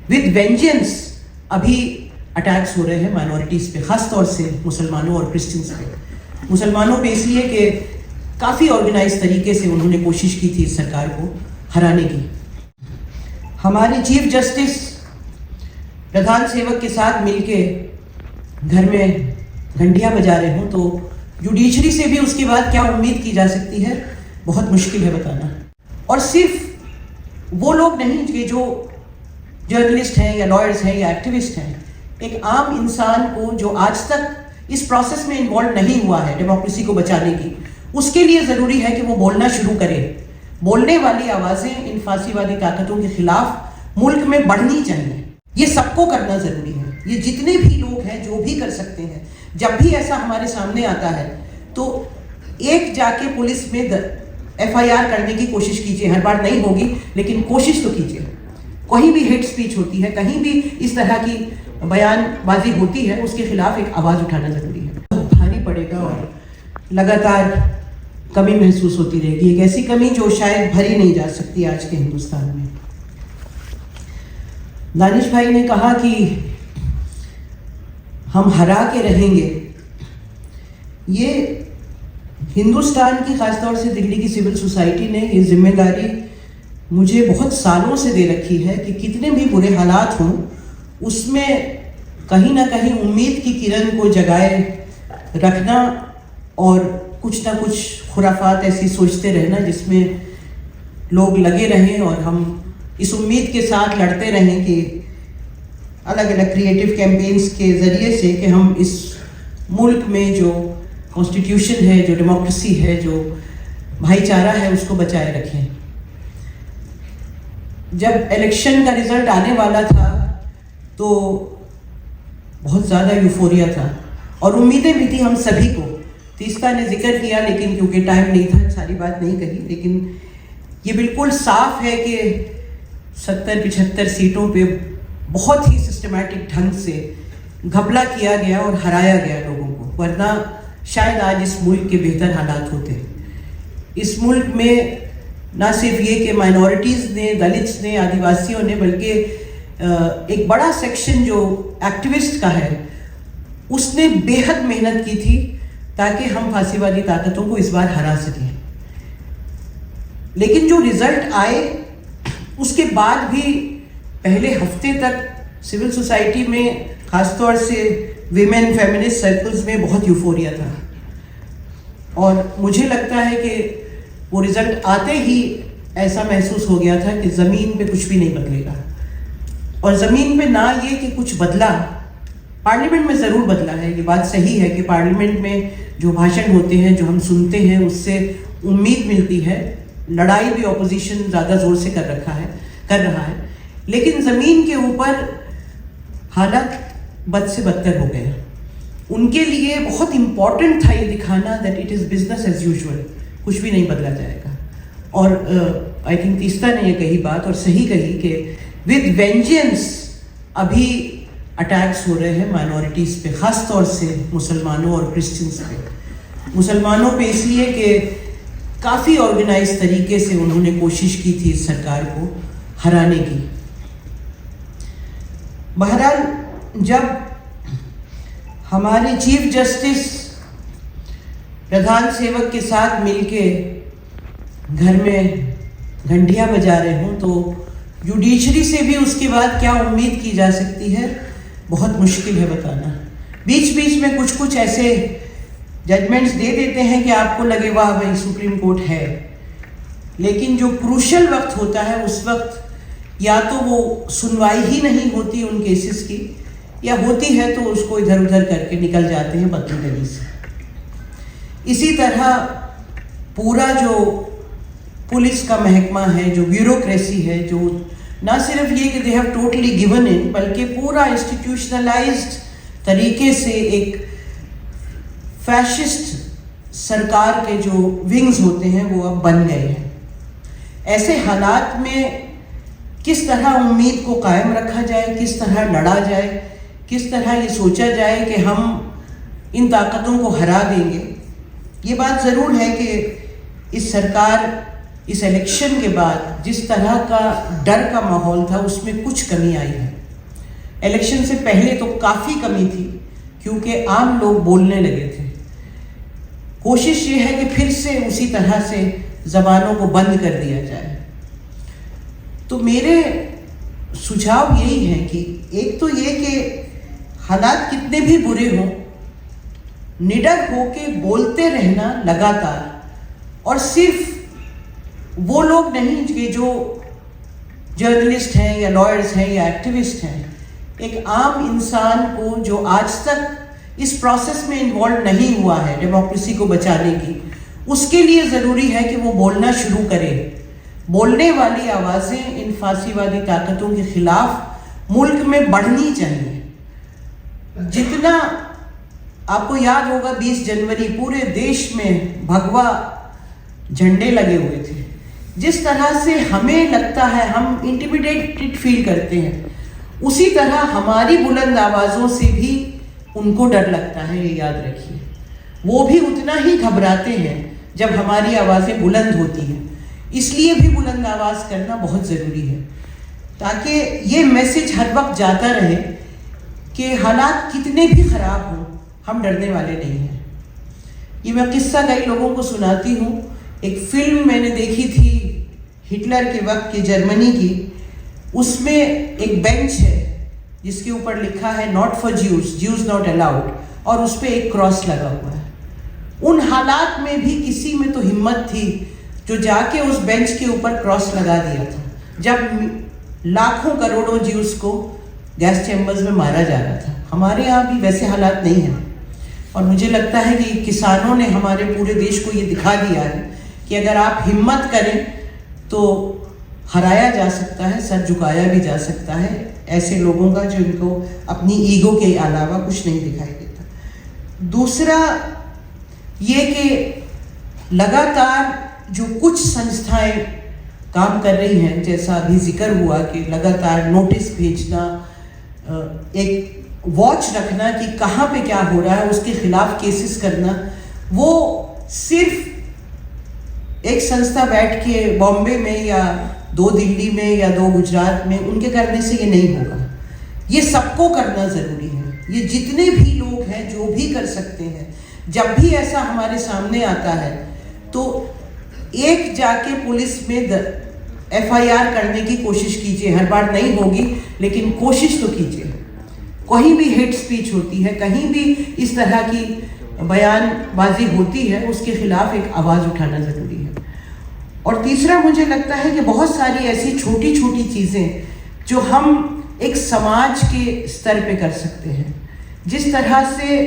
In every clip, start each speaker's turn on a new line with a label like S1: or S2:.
S1: With vengeance अभी attacks हो रहे हैं माइनॉरिटीज़ पे, ख़ास तौर से मुसलमानों और क्रिश्चियंस पे। मुसलमानों पे इसलिए कि काफ़ी ऑर्गेनाइज तरीके से उन्होंने कोशिश की थी इस सरकार को हराने की। हमारे चीफ जस्टिस प्रधान सेवक के साथ मिलके घर में घंटियां बजा रहे हों तो जुडिशरी से भी उसके बाद क्या उम्मीद की जा सकती है, बहुत मुश्किल है बताना। और सिर्फ वो लोग नहीं कि जो जर्नलिस्ट हैं या लॉयर्स हैं या एक्टिविस्ट हैं, एक आम इंसान को जो आज तक इस प्रोसेस में इन्वॉल्व नहीं हुआ है डेमोक्रेसी को बचाने की, उसके लिए ज़रूरी है कि वो बोलना शुरू करे। बोलने वाली आवाज़ें इन फांसीवादी ताकतों के खिलाफ मुल्क में बढ़नी चाहिए। ये सबको करना ज़रूरी है। ये जितने भी लोग हैं जो भी कर सकते हैं, जब भी ऐसा हमारे सामने आता है तो एक जाके पुलिस में FIR करने की कोशिश कीजिए। हर बार नहीं होगी लेकिन कोशिश तो कीजिए। कहीं भी हेट स्पीच होती है, कहीं भी इस तरह की बयानबाजी होती है, उसके खिलाफ एक आवाज़ उठाना ज़रूरी है। बहुत भारी पड़ेगा और लगातार कमी महसूस होती रहेगी, एक ऐसी कमी जो शायद भरी नहीं जा सकती आज के हिंदुस्तान में। दानिश भाई ने कहा कि हम हरा के रहेंगे। ये हिंदुस्तान की, खासतौर से दिल्ली की सिविल सोसाइटी ने ये जिम्मेदारी मुझे बहुत सालों से दे रखी है कि कितने भी बुरे हालात हों उसमें कहीं ना कहीं उम्मीद की किरण को जगाए रखना और कुछ ना कुछ खुराफात ऐसी सोचते रहना जिसमें लोग लगे रहें और हम इस उम्मीद के साथ लड़ते रहें कि अलग अलग क्रिएटिव कैंपेन्स के ज़रिए से कि हम इस मुल्क में जो कॉन्स्टिट्यूशन है, जो डेमोक्रेसी है, जो भाईचारा है, उसको बचाए रखें। जब इलेक्शन का रिजल्ट आने वाला था तो बहुत ज़्यादा यूफोरिया था और उम्मीदें भी थी हम सभी को। तीस्ता ने जिक्र किया लेकिन क्योंकि टाइम नहीं था सारी बात नहीं कही, लेकिन ये बिल्कुल साफ है कि 70-75 सीटों पे बहुत ही सिस्टमैटिक ढंग से घपला किया गया और हराया गया लोगों को, वरना शायद आज इस मुल्क के बेहतर हालात होते। इस मुल्क में ना सिर्फ ये कि माइनॉरिटीज़ ने, दलित्स ने, आदिवासियों ने, बल्कि एक बड़ा सेक्शन जो एक्टिविस्ट का है उसने बेहद मेहनत की थी ताकि हम फांसीवादी ताकतों को इस बार हरा सकें। लेकिन जो रिजल्ट आए उसके बाद भी पहले हफ्ते तक सिविल सोसाइटी में, खासतौर से विमेन फेमिनिस्ट सर्कल्स में बहुत यूफोरिया था और मुझे लगता है कि वो रिजल्ट आते ही ऐसा महसूस हो गया था कि ज़मीन पे कुछ भी नहीं बदलेगा। और ज़मीन पे ना ये कि कुछ बदला, पार्लियामेंट में ज़रूर बदला है। ये बात सही है कि पार्लियामेंट में जो भाषण होते हैं, जो हम सुनते हैं, उससे उम्मीद मिलती है। लड़ाई भी ऑपोजिशन ज़्यादा ज़ोर से कर रहा है, लेकिन ज़मीन के ऊपर हालात बद से बदतर हो गए। उनके लिए बहुत इम्पॉर्टेंट था ये दिखाना that it is business as usual, कुछ भी नहीं बदला जाएगा। और आई थिंक तीस्ता ने ये कही बात और सही कही कि विद वेंजेंस अभी अटैक्स हो रहे हैं माइनॉरिटीज़ पे, ख़ास तौर से मुसलमानों और क्रिश्चियंस पे। मुसलमानों पे इसलिए कि काफ़ी ऑर्गेनाइज तरीके से उन्होंने कोशिश की थी इस सरकार को हराने की। बहरहाल, जब हमारे चीफ जस्टिस प्रधान सेवक के साथ मिलके घर में घंटियां बजा रहे हों तो जुडिशरी से भी उसके बाद क्या उम्मीद की जा सकती है, बहुत मुश्किल है बताना। बीच बीच में कुछ ऐसे जजमेंट्स दे देते हैं कि आपको लगे वाह भाई सुप्रीम कोर्ट है, लेकिन जो क्रूशल वक्त होता है उस वक्त या तो वो सुनवाई ही नहीं होती उन केसेस की, या होती है तो उसको इधर उधर करके निकल जाते हैं बदतमीजी से। इसी तरह पूरा जो पुलिस का महकमा है, जो ब्यूरोक्रेसी है, जो ना सिर्फ ये कि they have totally given in, बल्कि पूरा इंस्टीट्यूशनलाइज्ड तरीके से एक फैशिस्ट सरकार के जो विंग्स होते हैं वो अब बन गए हैं। ऐसे हालात में किस तरह उम्मीद को कायम रखा जाए, किस तरह लड़ा जाए, किस तरह ये सोचा जाए कि हम इन ताकतों को हरा देंगे। ये बात ज़रूर है कि इस सरकार इस इलेक्शन के बाद जिस तरह का डर का माहौल था उसमें कुछ कमी आई है। इलेक्शन से पहले तो काफ़ी कमी थी क्योंकि आम लोग बोलने लगे थे। कोशिश ये है कि फिर से उसी तरह से ज़बानों को बंद कर दिया जाए। तो मेरे सुझाव यही है कि एक तो ये कि हालात कितने भी बुरे हों, निडर होके बोलते रहना लगातार, और सिर्फ वो लोग नहीं कि जो जर्नलिस्ट हैं या लॉयर्स हैं या एक्टिविस्ट हैं, एक आम इंसान को जो आज तक इस प्रोसेस में इन्वॉल्व नहीं हुआ है डेमोक्रेसी को बचाने की, उसके लिए ज़रूरी है कि वो बोलना शुरू करे। बोलने वाली आवाज़ें इन फांसीवादी ताकतों के खिलाफ मुल्क में बढ़नी चाहिए। जितना आपको याद होगा 20 जनवरी पूरे देश में भगवा झंडे लगे हुए थे। जिस तरह से हमें लगता है हम इंटिमिडेटेड फील करते हैं, उसी तरह हमारी बुलंद आवाज़ों से भी उनको डर लगता है, ये याद रखिए। वो भी उतना ही घबराते हैं जब हमारी आवाज़ें बुलंद होती हैं। इसलिए भी बुलंद आवाज़ करना बहुत ज़रूरी है ताकि ये मैसेज हर वक्त जाता रहे कि हालात कितने भी ख़राब हों, हम डरने वाले नहीं हैं। ये मैं किस्सा कई लोगों को सुनाती हूँ। एक फिल्म मैंने देखी थी हिटलर के वक्त की जर्मनी की। उसमें एक बेंच है जिसके ऊपर लिखा है not for Jews, Jews not allowed, और उस पर एक क्रॉस लगा हुआ है। उन हालात में भी किसी में तो हिम्मत थी जो जाके उस बेंच के ऊपर क्रॉस लगा दिया था, जब लाखों करोड़ों ज्यूज को गैस चैम्बर्स में मारा जा रहा था। हमारे यहाँ भी वैसे हालात नहीं हैं, और मुझे लगता है कि किसानों ने हमारे पूरे देश को ये दिखा दिया है कि अगर आप हिम्मत करें तो हराया जा सकता है, सर झुकाया भी जा सकता है ऐसे लोगों का जो इनको अपनी ईगो के अलावा कुछ नहीं दिखाई देता। दूसरा ये कि लगातार जो कुछ संस्थाएं काम कर रही हैं, जैसा अभी जिक्र हुआ कि लगातार नोटिस भेजना, एक वॉच रखना कि कहाँ पे क्या हो रहा है, उसके खिलाफ केसेस करना, वो सिर्फ एक संस्था बैठ के बॉम्बे में या 2 दिल्ली में या 2 गुजरात में उनके करने से ये नहीं होगा। ये सबको करना ज़रूरी है। ये जितने भी लोग हैं जो भी कर सकते हैं, जब भी ऐसा हमारे सामने आता है तो एक जाके पुलिस में FIR करने की कोशिश कीजिए। हर बार नहीं होगी लेकिन कोशिश तो कीजिए। कहीं भी हेट स्पीच होती है, कहीं भी इस तरह की बयानबाजी होती है, उसके खिलाफ एक आवाज़ उठाना ज़रूरी है। और तीसरा मुझे लगता है कि बहुत सारी ऐसी छोटी छोटी चीज़ें जो हम एक समाज के स्तर पे कर सकते हैं। जिस तरह से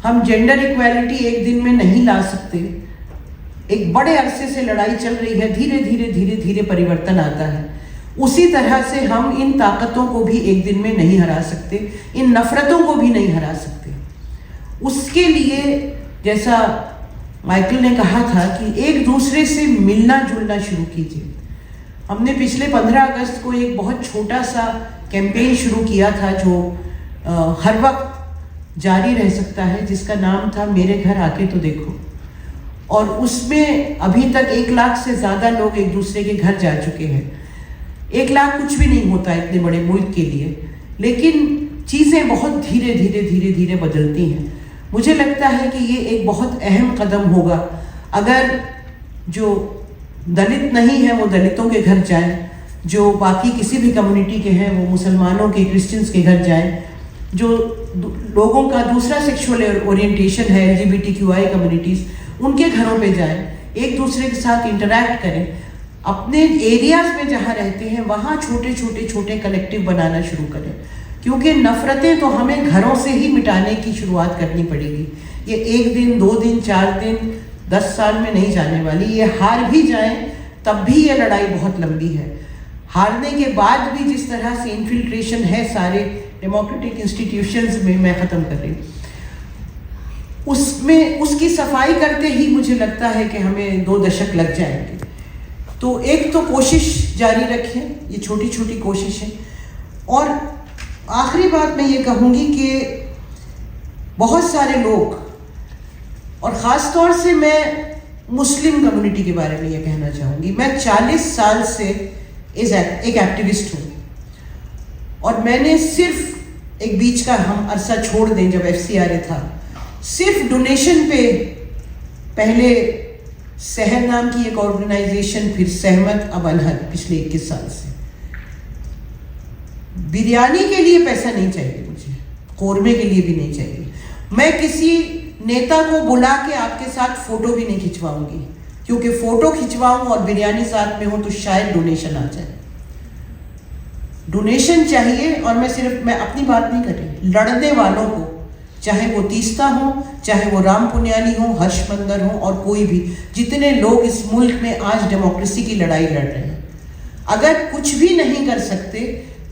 S1: हम जेंडर इक्वालिटी एक दिन में नहीं ला सकते, एक बड़े अरसे से लड़ाई चल रही है, धीरे धीरे धीरे धीरे परिवर्तन आता है, उसी तरह से हम इन ताकतों को भी एक दिन में नहीं हरा सकते, इन नफरतों को भी नहीं हरा सकते। उसके लिए जैसा माइकल ने कहा था कि एक दूसरे से मिलना जुलना शुरू कीजिए। हमने पिछले 15 अगस्त को एक बहुत छोटा सा कैंपेन शुरू किया था जो हर वक्त जारी रह सकता है, जिसका नाम था मेरे घर आके तो देखो। और उसमें अभी तक 1 लाख से ज़्यादा लोग एक दूसरे के घर जा चुके हैं। 1 लाख कुछ भी नहीं होता इतने बड़े मुल्क के लिए, लेकिन चीज़ें बहुत धीरे धीरे धीरे धीरे बदलती हैं। मुझे लगता है कि ये एक बहुत अहम कदम होगा। अगर जो दलित नहीं है वो दलितों के घर जाएं, जो बाकी किसी भी कम्युनिटी के हैं वो मुसलमानों के, क्रिश्चियंस के घर जाएं, जो लोगों का दूसरा सेक्सुअल ओरिएंटेशन है, LGBTQI कम्युनिटीज़, उनके घरों पे जाएं, एक दूसरे के साथ इंटरैक्ट करें। अपने एरियाज़ में जहाँ रहते हैं वहाँ छोटे छोटे छोटे कलेक्टिव बनाना शुरू करें, क्योंकि नफ़रतें तो हमें घरों से ही मिटाने की शुरुआत करनी पड़ेगी। ये 1 दिन, 2 दिन, 4 दिन, 10 साल में नहीं जाने वाली। ये हार भी जाएं तब भी ये लड़ाई बहुत लंबी है। हारने के बाद भी जिस तरह से इन्फिल्ट्रेशन है सारे डेमोक्रेटिक इंस्टीट्यूशंस में, मैं ख़त्म कर रही हूँ, उसमें उसकी सफाई करते ही मुझे लगता है कि हमें 2 दशक लग जाएंगे। तो एक तो कोशिश जारी रखें, ये छोटी छोटी कोशिशें। और आखिरी बात मैं ये कहूँगी कि बहुत सारे लोग, और ख़ास तौर से मैं मुस्लिम कम्युनिटी के बारे में ये कहना चाहूँगी। मैं 40 साल से एक एक्टिविस्ट हूँ और मैंने सिर्फ एक बीच का हम अरसा छोड़ दें जब FCRA था, सिर्फ डोनेशन पे पहले सहर नाम की एक ऑर्गेनाइजेशन, फिर सहमत, अब अनहद, पिछले 21 साल से बिरयानी के लिए पैसा नहीं चाहिए मुझे, कौरमे के लिए भी नहीं चाहिए। मैं किसी नेता को बुला के आपके साथ फोटो भी नहीं खिंचवाऊंगी, क्योंकि फोटो खिंचवाऊं और बिरयानी साथ में हो तो शायद डोनेशन आ जाए। डोनेशन चाहिए। और मैं अपनी बात नहीं कर रही, लड़ने वालों को, चाहे वो तीस्ता हो, चाहे वो राम पुनियानी हो, हर्षमंदर हो और कोई भी, जितने लोग इस मुल्क में आज डेमोक्रेसी की लड़ाई लड़ रहे हैं, अगर कुछ भी नहीं कर सकते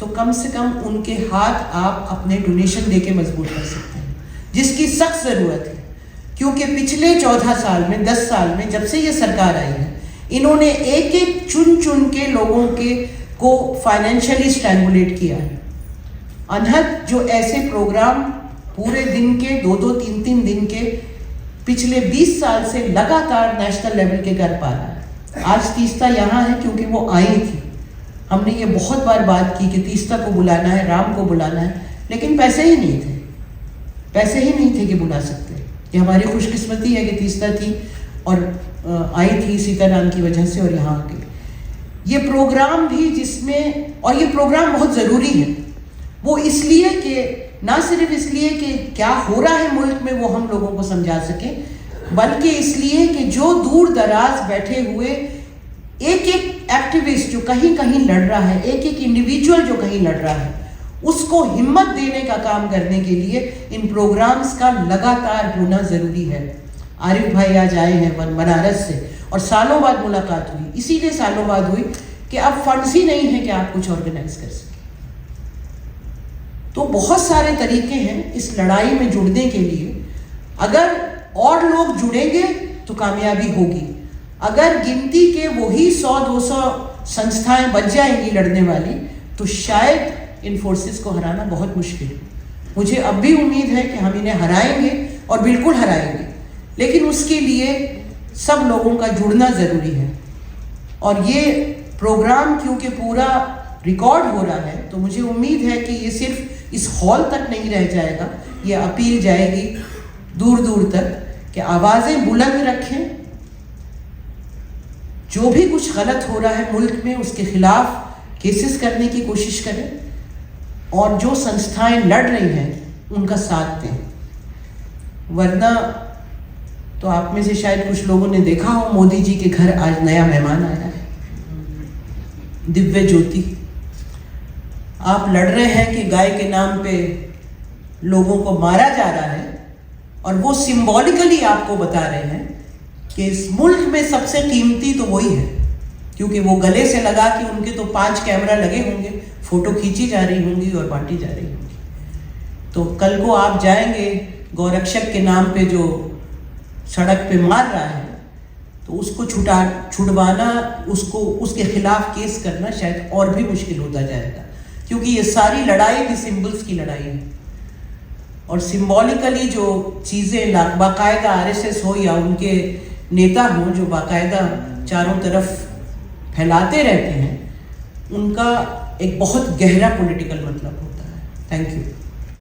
S1: तो कम से कम उनके हाथ आप अपने डोनेशन देके मजबूत कर सकते हैं, जिसकी सख्त जरूरत है। क्योंकि पिछले 14 साल में, 10 साल में, जब से ये सरकार आई है, इन्होंने एक एक चुन के लोगों को फाइनेंशियली स्ट्रैंगुलेट किया है। अनहद जो ऐसे प्रोग्राम पूरे दिन के 2-2, 3-3 दिन के पिछले 20 साल से लगातार नेशनल लेवल के कर पा रहा है। आज तीस्ता यहाँ है क्योंकि वो आई थी। हमने ये बहुत बार बात की कि तीस्ता को बुलाना है, राम को बुलाना है, लेकिन पैसे ही नहीं थे, पैसे ही नहीं थे कि बुला सकते। ये हमारी खुशकिस्मती है कि तीस्ता थी और आई थी सीताराम की वजह से और यहाँ आ गई। ये प्रोग्राम भी जिसमें, और ये प्रोग्राम बहुत ज़रूरी है, वो इसलिए कि ना सिर्फ इसलिए कि क्या हो रहा है मुल्क में वो हम लोगों को समझा सके, बल्कि इसलिए कि जो दूर दराज बैठे हुए एक एक एक्टिविस्ट जो कहीं कहीं लड़ रहा है, एक एक इंडिविजुअल जो कहीं लड़ रहा है, उसको हिम्मत देने का काम करने के लिए इन प्रोग्राम्स का लगातार होना ज़रूरी है। आरिफ भाई आज आए हैं बनारस से और सालों बाद मुलाकात हुई, इसीलिए सालों बाद हुई कि अब फंड्स ही नहीं है कि आप कुछ ऑर्गेनाइज कर सकें। तो बहुत सारे तरीके हैं इस लड़ाई में जुड़ने के लिए। अगर और लोग जुड़ेंगे तो कामयाबी होगी। अगर गिनती के वही 100-200 संस्थाएं बच जाएंगी लड़ने वाली, तो शायद इन फोर्सेस को हराना बहुत मुश्किल है। मुझे अब भी उम्मीद है कि हम इन्हें हराएंगे और बिल्कुल हराएंगे, लेकिन उसके लिए सब लोगों का जुड़ना ज़रूरी है। और ये प्रोग्राम क्योंकि पूरा रिकॉर्ड हो रहा है, तो मुझे उम्मीद है कि ये सिर्फ इस हॉल तक नहीं रह जाएगा, ये अपील जाएगी दूर दूर तक कि आवाज़ें बुलंद रखें। जो भी कुछ गलत हो रहा है मुल्क में उसके खिलाफ केसेस करने की कोशिश करें और जो संस्थाएं लड़ रही हैं उनका साथ दें। वरना तो आप में से शायद कुछ लोगों ने देखा हो, मोदी जी के घर आज नया मेहमान आया है, दिव्य ज्योति। आप लड़ रहे हैं कि गाय के नाम पे लोगों को मारा जा रहा है और वो सिंबॉलिकली आपको बता रहे हैं कि इस मुल्क में सबसे कीमती तो वही है, क्योंकि वो गले से लगा कि उनके तो 5 कैमरा लगे होंगे, फोटो खींची जा रही होंगी और बांटी जा रही होंगी। तो कल को आप जाएंगे गौरक्षक के नाम पे जो सड़क पे मार रहा है, तो उसको छुड़वाना, उसको उसके खिलाफ केस करना शायद और भी मुश्किल होता जाएगा, क्योंकि ये सारी लड़ाई भी सिंबल्स की लड़ाई है। और सिंबॉलिकली जो चीज़ें बाकायदा RSS हो या उनके नेता हों जो बाकायदा चारों तरफ फैलाते रहते हैं, उनका एक बहुत गहरा पॉलिटिकल मतलब होता है। Thank you.